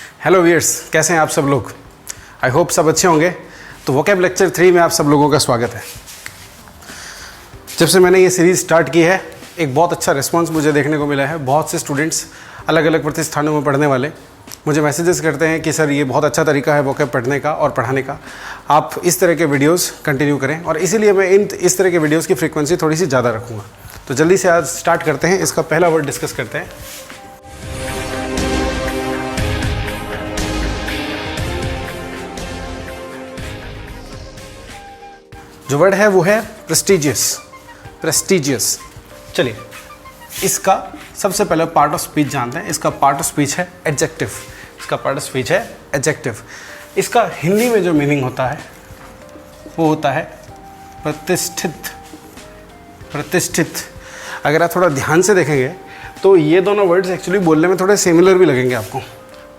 Hello viewers, कैसे हैं आप सब लोग? आई होप सब अच्छे होंगे। तो वोकैब लेक्चर 3 में आप सब लोगों का स्वागत है। जब से मैंने ये सीरीज़ स्टार्ट की है, एक बहुत अच्छा रिस्पांस मुझे देखने को मिला है। बहुत से स्टूडेंट्स अलग अलग प्रतिष्ठानों में पढ़ने वाले मुझे मैसेजेस करते हैं कि सर ये बहुत अच्छा तरीका है वोकैब पढ़ने का और पढ़ाने का, आप इस तरह के वीडियोस कंटिन्यू करें। और इसीलिए मैं इस तरह के वीडियोस की फ्रीक्वेंसी थोड़ी सी ज़्यादा रखूँगा। तो जल्दी से आज स्टार्ट करते हैं। इसका पहला वर्ड डिस्कस करते हैं। जो वर्ड है वो है प्रेस्टिजियस। प्रेस्टिजियस। चलिए, इसका सबसे पहले पार्ट ऑफ स्पीच जानते हैं। इसका पार्ट ऑफ स्पीच है एडजेक्टिव। इसका पार्ट ऑफ स्पीच है एडजेक्टिव। इसका हिंदी में जो मीनिंग होता है वो होता है प्रतिष्ठित। प्रतिष्ठित। अगर आप थोड़ा ध्यान से देखेंगे तो ये दोनों वर्ड्स एक्चुअली बोलने में थोड़े सिमिलर भी लगेंगे आपको,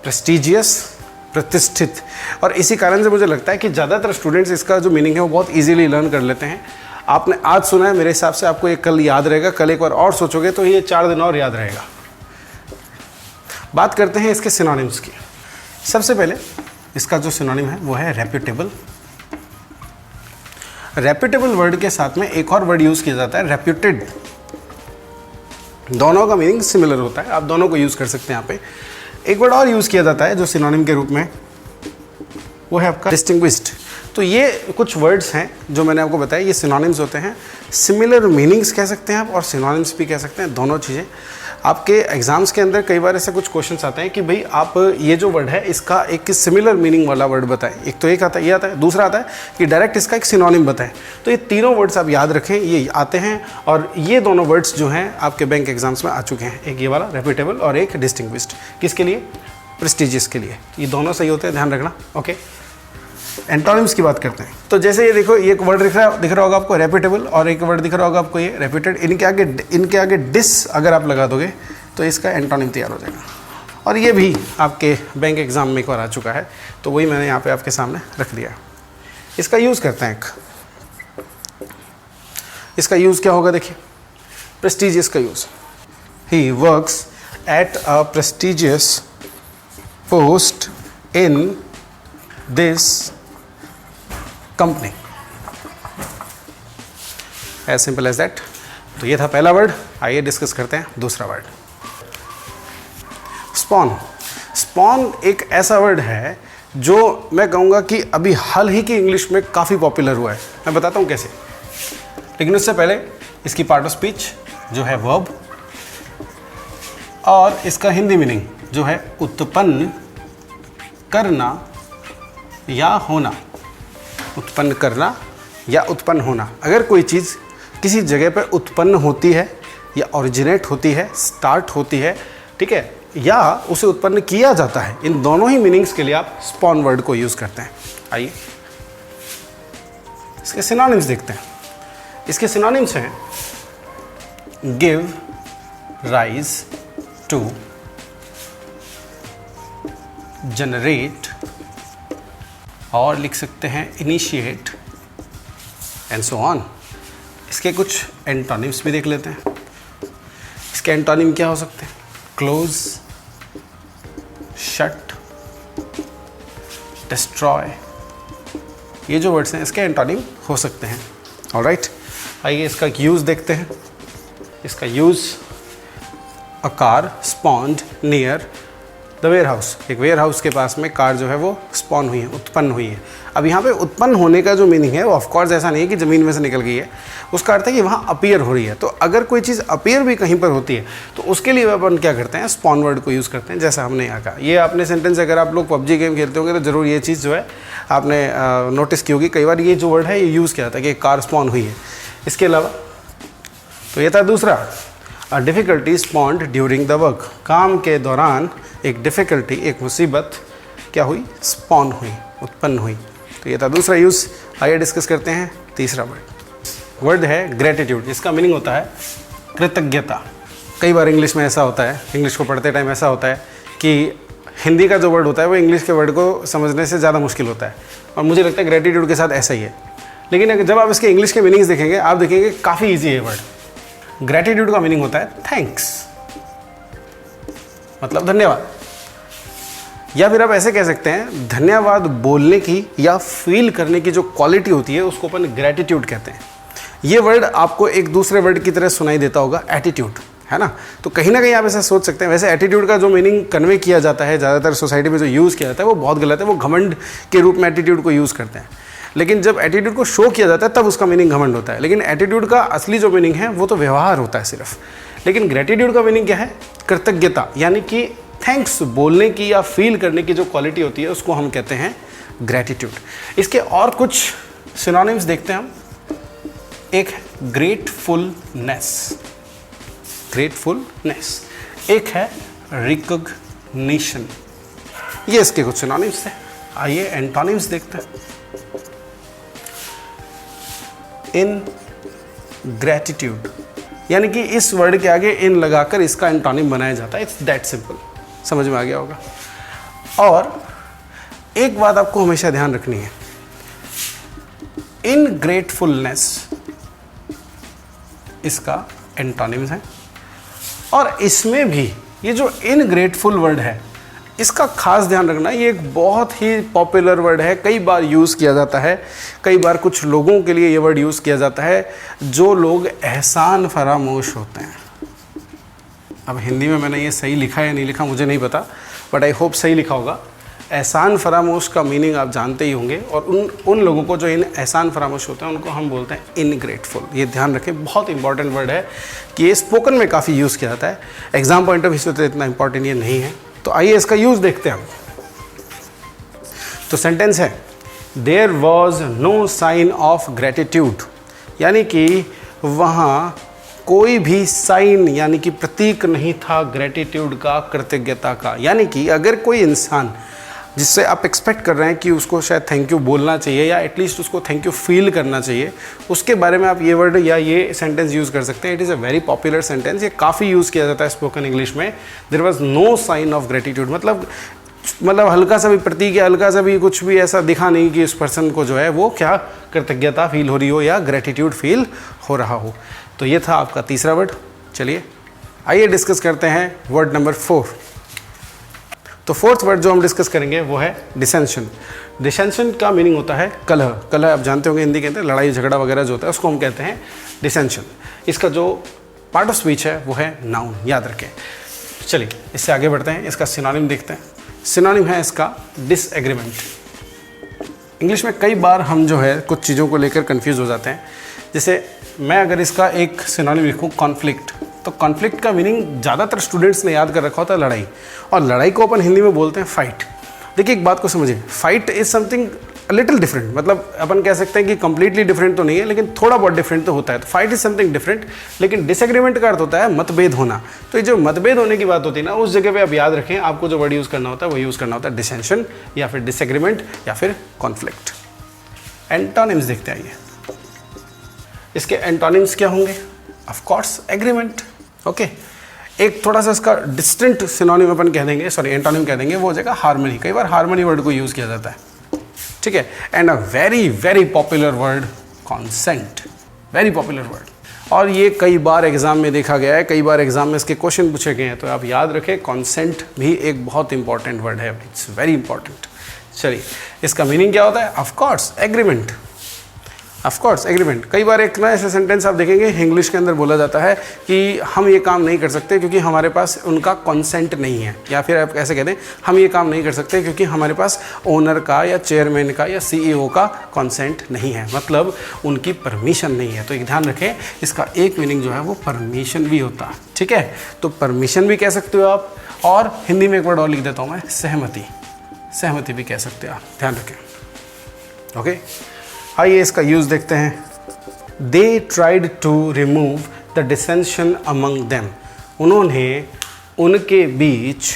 प्रेस्टिजियस, प्रतिष्ठित। और इसी कारण से मुझे लगता है कि ज़्यादातर स्टूडेंट्स इसका जो मीनिंग है वो बहुत इजीली लर्न कर लेते हैं। आपने आज सुना है, मेरे हिसाब से आपको ये कल याद रहेगा, कल एक बार और सोचोगे तो ये 4 दिन और याद रहेगा। बात करते हैं इसके सिनोनिम्स की। सबसे पहले इसका जो सिनोनिम है वो है रेप्यूटेबल। रेप्यूटेबल वर्ड के साथ में एक और वर्ड यूज़ किया जाता है, रेप्यूटेड। दोनों का मीनिंग सिमिलर होता है, आप दोनों को यूज़ कर सकते हैं। यहाँ पे एक वर्ड और यूज़ किया जाता है जो सिनोनिम के रूप में, वो है आपका डिस्टिंग्विश्ड। तो ये कुछ वर्ड्स हैं जो मैंने आपको बताया, ये सिनोनिम्स होते हैं। सिमिलर मीनिंग्स कह सकते हैं आप और सिनोनिम्स भी कह सकते हैं, दोनों चीज़ें। आपके एग्जाम्स के अंदर कई बार ऐसे कुछ क्वेश्चंस आते हैं कि भाई आप ये जो वर्ड है इसका एक सिमिलर मीनिंग वाला वर्ड बताएं। एक तो एक आता है, ये आता है। दूसरा आता है कि डायरेक्ट इसका एक सिनोनिम बताएं। तो ये तीनों वर्ड्स आप याद रखें, ये आते हैं। और ये दोनों वर्ड्स जो हैं आपके बैंक एग्जाम्स में आ चुके हैं, एक ये वाला रेप्यूटेबल और एक डिस्टिंग्विश्ड। किसके लिए? प्रेस्टिजियस के लिए। ये दोनों सही होते हैं, ध्यान रखना। ओके, एंटोनिम्स की बात करते हैं। तो जैसे ये देखो, ये एक वर्ड दिख रहा होगा आपको रेप्यूटेबल, और एक वर्ड दिख रहा होगा आपको ये रेप्यूटेड। इनके आगे डिस अगर आप लगा दोगे तो इसका एंटोनिम तैयार हो जाएगा। और ये भी आपके बैंक एग्जाम में एक बार आ चुका है, तो वही मैंने यहाँ पे आपके सामने रख दिया। इसका यूज़ करते हैं। इसका यूज़ क्या होगा? देखिए, प्रेस्टिजियस का use, he works at a prestigious post in this company. As simple as that. तो ये था पहला वर्ड। आइए डिस्कस करते हैं दूसरा वर्ड, स्पॉन। स्पॉन एक ऐसा वर्ड है जो मैं कहूँगा कि अभी हाल ही की इंग्लिश में काफ़ी पॉपुलर हुआ है। मैं बताता हूँ कैसे, लेकिन उससे पहले इसकी पार्ट ऑफ स्पीच जो है वर्ब, और इसका हिंदी मीनिंग जो है उत्पन्न करना या होना। उत्पन्न करना या उत्पन्न होना। अगर कोई चीज़ किसी जगह पर उत्पन्न होती है या ओरिजिनेट होती है, स्टार्ट होती है, ठीक है, या उसे उत्पन्न किया जाता है, इन दोनों ही मीनिंग्स के लिए आप स्पॉन वर्ड को यूज़ करते हैं। आइए इसके सिनोनिम्स देखते हैं। इसके सिनोनिम्स हैं गिव राइज टू, जनरेट, और लिख सकते हैं इनिशिएट, एंड सो ऑन। इसके कुछ एंटोनिम्स भी देख लेते हैं। इसके एंटोनिम क्या हो सकते हैं? Close, shut, destroy. ये जो वर्ड्स हैं इसके एंटोनिम हो सकते हैं। ऑलराइट, आइए इसका यूज़ देखते हैं। इसका use, a car spawned near the warehouse. एक वेयर हाउस के पास में कार जो है वो स्पॉन हुई है, उत्पन्न हुई है। अब यहाँ पे उत्पन्न होने का जो मीनिंग है वो ऑफकोर्स ऐसा नहीं है कि ज़मीन में से निकल गई है। उसका अर्थ है कि वहाँ अपीयर हो रही है। तो अगर कोई चीज़ अपीयर भी कहीं पर होती है तो उसके लिए अपन क्या करते हैं? स्पॉन वर्ड को यूज़ करते हैं। जैसा हमने यहाँ कहा, ये आपने सेंटेंस, अगर आप लोग पबजी गेम खेलते होंगे तो ज़रूर ये चीज़ जो है आपने नोटिस की होगी। कई बार ये जो वर्ड है ये यूज़ किया जाता है कि कार स्पॉन हुई है। इसके अलावा तो ये था दूसरा, a difficulty spawned during the work. काम के दौरान एक डिफ़िकल्टी, एक मुसीबत क्या हुई? स्पॉन हुई, उत्पन्न हुई। तो ये था दूसरा यूज़। आइए डिस्कस करते हैं तीसरा वर्ड। वर्ड है ग्रेटिट्यूड। इसका मीनिंग होता है कृतज्ञता। कई बार इंग्लिश में ऐसा होता है, इंग्लिश को पढ़ते टाइम ऐसा होता है कि हिंदी का जो वर्ड होता है वो इंग्लिश के वर्ड को समझने से ज़्यादा मुश्किल होता है, और मुझे लगता है ग्रेटिट्यूड के साथ ऐसा ही है। लेकिन जब आप इसके इंग्लिश के मीनिंग्स देखेंगे, आप देखेंगे काफ़ी ईजी है वर्ड। ग्रेटिट्यूड का मीनिंग होता है थैंक्स, मतलब धन्यवाद। या फिर आप ऐसे कह सकते हैं धन्यवाद बोलने की या फील करने की जो क्वालिटी होती है उसको अपन ग्रेटिट्यूड कहते हैं। ये वर्ड आपको एक दूसरे वर्ड की तरह सुनाई देता होगा, एटीट्यूड, है ना। तो कहीं ना कहीं आप ऐसा सोच सकते हैं। वैसे एटीट्यूड का जो मीनिंग कन्वे किया जाता है ज़्यादातर सोसाइटी में जो यूज़ किया जाता है वो बहुत गलत है। वो घमंड के रूप में एटीट्यूड को यूज़ करते हैं, लेकिन जब एटीट्यूड को शो किया जाता है तब उसका मीनिंग घमंड होता है। लेकिन एटीट्यूड का असली जो मीनिंग है वो तो व्यवहार होता है सिर्फ। लेकिन ग्रेटिट्यूड का मीनिंग क्या है? कृतज्ञता, यानी कि थैंक्स बोलने की या फील करने की जो क्वालिटी होती है उसको हम कहते हैं ग्रेटिट्यूड। इसके और कुछ सिनोनिम्स देखते हैं हम। एक है ग्रेटफुलनेस, ग्रेटफुलनेस। एक है रिकॉग्निशन। ये इसके कुछ सिनोनिम्स हैं। आइए एंटोनिम्स देखते हैं। इन ग्रेटिट्यूड, यानी कि इस वर्ड के आगे इन लगाकर इसका एंटोनिम बनाया जाता है। इट्स दैट सिंपल, समझ में आ गया होगा। और एक बात आपको हमेशा ध्यान रखनी है, इन ग्रेटफुलनेस इसका एंटोनिम्स है। और इसमें भी ये जो इनग्रेटफुल वर्ड है इसका खास ध्यान रखना। ये एक बहुत ही पॉपुलर वर्ड है, कई बार यूज़ किया जाता है। कई बार कुछ लोगों के लिए ये वर्ड यूज़ किया जाता है जो लोग एहसान फरामोश होते हैं। अब हिंदी में मैंने ये सही लिखा या नहीं लिखा मुझे नहीं पता, बट आई होप सही लिखा होगा। एहसान फरामोश का मीनिंग आप जानते ही होंगे। और उन लोगों को जो इन एहसान फरामोश होते हैं उनको हम बोलते हैं इनग्रेटफुल। ये ध्यान रखें, बहुत इंपॉर्टेंट वर्ड है कि ये स्पोकन में काफ़ी यूज़ किया जाता है। एग्जाम पॉइंट ऑफ व्यू से तो इतना इंपॉर्टेंट ये नहीं है। तो आइए इसका यूज़ देखते हैं हम। तो सेंटेंस है, there was no sign of gratitude, यानी कि वहाँ कोई भी साइन यानी कि प्रतीक नहीं था ग्रेटिट्यूड का, कृतज्ञता का। यानी कि अगर कोई इंसान जिससे आप एक्सपेक्ट कर रहे हैं कि उसको शायद थैंक यू बोलना चाहिए या एटलीस्ट उसको थैंक यू फील करना चाहिए, उसके बारे में आप ये वर्ड या ये सेंटेंस यूज़ कर सकते हैं। It is a very popular sentence. ये काफ़ी यूज़ किया जाता है स्पोकन इंग्लिश में। There was no sign of gratitude, मतलब हल्का सा भी प्रतीक या हल्का सा भी कुछ भी ऐसा दिखा नहीं कि उस पर्सन को जो है वो क्या कृतज्ञता फील हो रही हो या ग्रेटिट्यूड फील हो रहा हो। तो ये था आपका तीसरा वर्ड। चलिए आइए डिस्कस करते हैं वर्ड नंबर 4। तो फोर्थ वर्ड जो हम डिस्कस करेंगे वो है डिसेंशन। डिसेंशन का मीनिंग होता है कलह। कलह आप जानते होंगे हिंदी के अंदर लड़ाई झगड़ा वगैरह जो होता है उसको हम कहते हैं डिसेंशन। इसका जो पार्ट ऑफ स्पीच है वो है नाउन, याद रखें। चलिए इससे आगे बढ़ते हैं, इसका सिनोनिम देखते हैं। सिनोनिम है इसका डिसएग्रीमेंट। इंग्लिश में कई बार हम जो है कुछ चीज़ों को लेकर कंफ्यूज हो जाते हैं। जैसे मैं अगर इसका एक सिनोनिम लिखूँ कॉन्फ्लिक्ट, तो कॉन्फ्लिक्ट का मीनिंग ज़्यादातर स्टूडेंट्स ने याद कर रखा होता है लड़ाई, और लड़ाई को अपन हिंदी में बोलते हैं फाइट। देखिए एक बात को समझिए, fight is something little different, मतलब अपन कह सकते हैं कि कंप्लीटली डिफरेंट तो नहीं है लेकिन थोड़ा बहुत डिफरेंट तो होता है। तो फाइट इज समथिंग डिफरेंट। लेकिन डिसएग्रीमेंट का अर्थ होता है मतभेद होना। तो ये जो मतभेद होने की बात होती है ना, उस जगह पे आप याद रखें, आपको जो वर्ड यूज़ करना होता है वो यूज़ करना होता है डिसेंशन या फिर डिसएग्रीमेंट या फिर कॉन्फ्लिक्ट। एंटोनिम्स देखते आइए। इसके एंटोनिम्स क्या होंगे? Of course agreement. ओके, एक थोड़ा सा इसका डिस्टेंट सिनोनिम अपन कह देंगे, सॉरी एंटोनिम कह देंगे, वो हो जाएगा हार्मनी। कई बार हार्मनी वर्ड को यूज़ किया जाता है, ठीक है। And a very very popular word consent, very popular word. और ये कई बार एग्जाम में देखा गया है, कई बार एग्जाम में इसके क्वेश्चन पूछे गए हैं। तो आप याद रखें कॉन्सेंट भी एक बहुत इंपॉर्टेंट वर्ड है, इट्स वेरी इंपॉर्टेंट। चलिए इसका मीनिंग क्या होता है? Of course agreement, of course agreement. कई बार एक ना ऐसा सेंटेंस आप देखेंगे इंग्लिश के अंदर बोला जाता है कि हम ये काम नहीं कर सकते क्योंकि हमारे पास उनका कंसेंट नहीं है, या फिर आप ऐसे कहते हैं हम ये काम नहीं कर सकते क्योंकि हमारे पास ओनर का या चेयरमैन का या सीईओ का कंसेंट नहीं है, मतलब उनकी परमिशन नहीं है। तो एक ध्यान रखें, इसका एक मीनिंग जो है वो परमिशन भी होता है, ठीक है। तो परमिशन भी कह सकते हो आप, और हिंदी में एक वर्ड और लिख देता हूँ मैं, सहमति, सहमति भी कह सकते हो आप, ध्यान रखें। ओके, आइए इसका यूज़ देखते हैं। They tried to remove the dissension among them. उन्होंने उनके बीच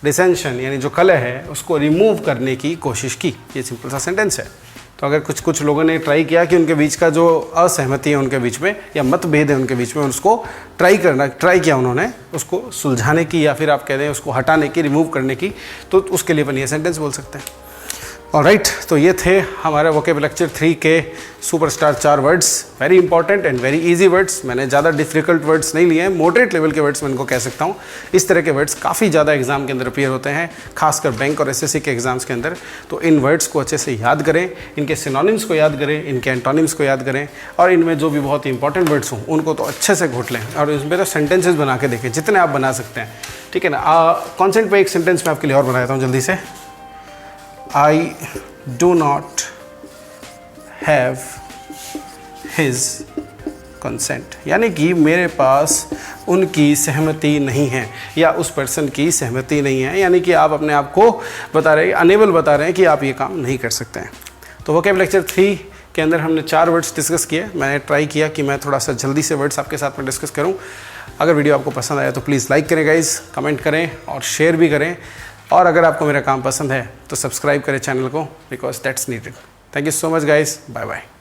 डिसेंशन यानी जो कलह है उसको रिमूव करने की कोशिश की। ये सिंपल सा सेंटेंस है। तो अगर कुछ लोगों ने ट्राई किया कि उनके बीच का जो असहमति है उनके बीच में या मतभेद है उनके बीच में, उसको ट्राई किया उन्होंने उसको सुलझाने की, या फिर आप कह दें उसको हटाने की, रिमूव करने की, तो उसके लिए अपन ये सेंटेंस बोल सकते हैं। ऑलराइट, तो ये थे हमारे वोकेब लेक्चर 3 के superstar 4 words, very important and very easy words. मैंने ज़्यादा डिफिकल्ट वर्ड्स नहीं लिए हैं, मॉडरेट लेवल के वर्ड्स मैं इनको कह सकता हूँ। इस तरह के वर्ड्स काफ़ी ज़्यादा एग्जाम के अंदर अपीयर होते हैं, खासकर बैंक और एसएससी के एग्जाम्स के अंदर। तो इन वर्ड्स को अच्छे से याद करें, इनके सिनोनिम्स को याद करें, इनके एंटोनिम्स को याद करें, और इनमें जो भी बहुत ही इंपॉर्टेंट वर्ड्स हों उनको तो अच्छे से घोट लें, और इसमें तो सेंटेंसेस बना के देखें जितने आप बना सकते हैं, ठीक है ना। कॉन्सेंट पे एक सेंटेंस मैं आपके लिए और बना देता हूँ जल्दी से। आई do not have his consent, यानी कि मेरे पास उनकी सहमति नहीं है या उस पर्सन की सहमति नहीं है, यानी कि आप अपने आप को बता रहे हैं, अनेबल बता रहे हैं कि आप ये काम नहीं कर सकते हैं। तो वोकैब लेक्चर 3 के अंदर हमने 4 वर्ड्स डिस्कस किए। मैंने ट्राई किया कि मैं थोड़ा सा जल्दी से वर्ड्स आपके साथ में डिस्कस करूं। अगर वीडियो आपको पसंद आया तो प्लीज़ लाइक करें गाइज़, कमेंट करें और शेयर भी करें, और अगर आपको मेरा काम पसंद है तो सब्सक्राइब करें चैनल को, because that's needed. Thank you so much guys, bye bye.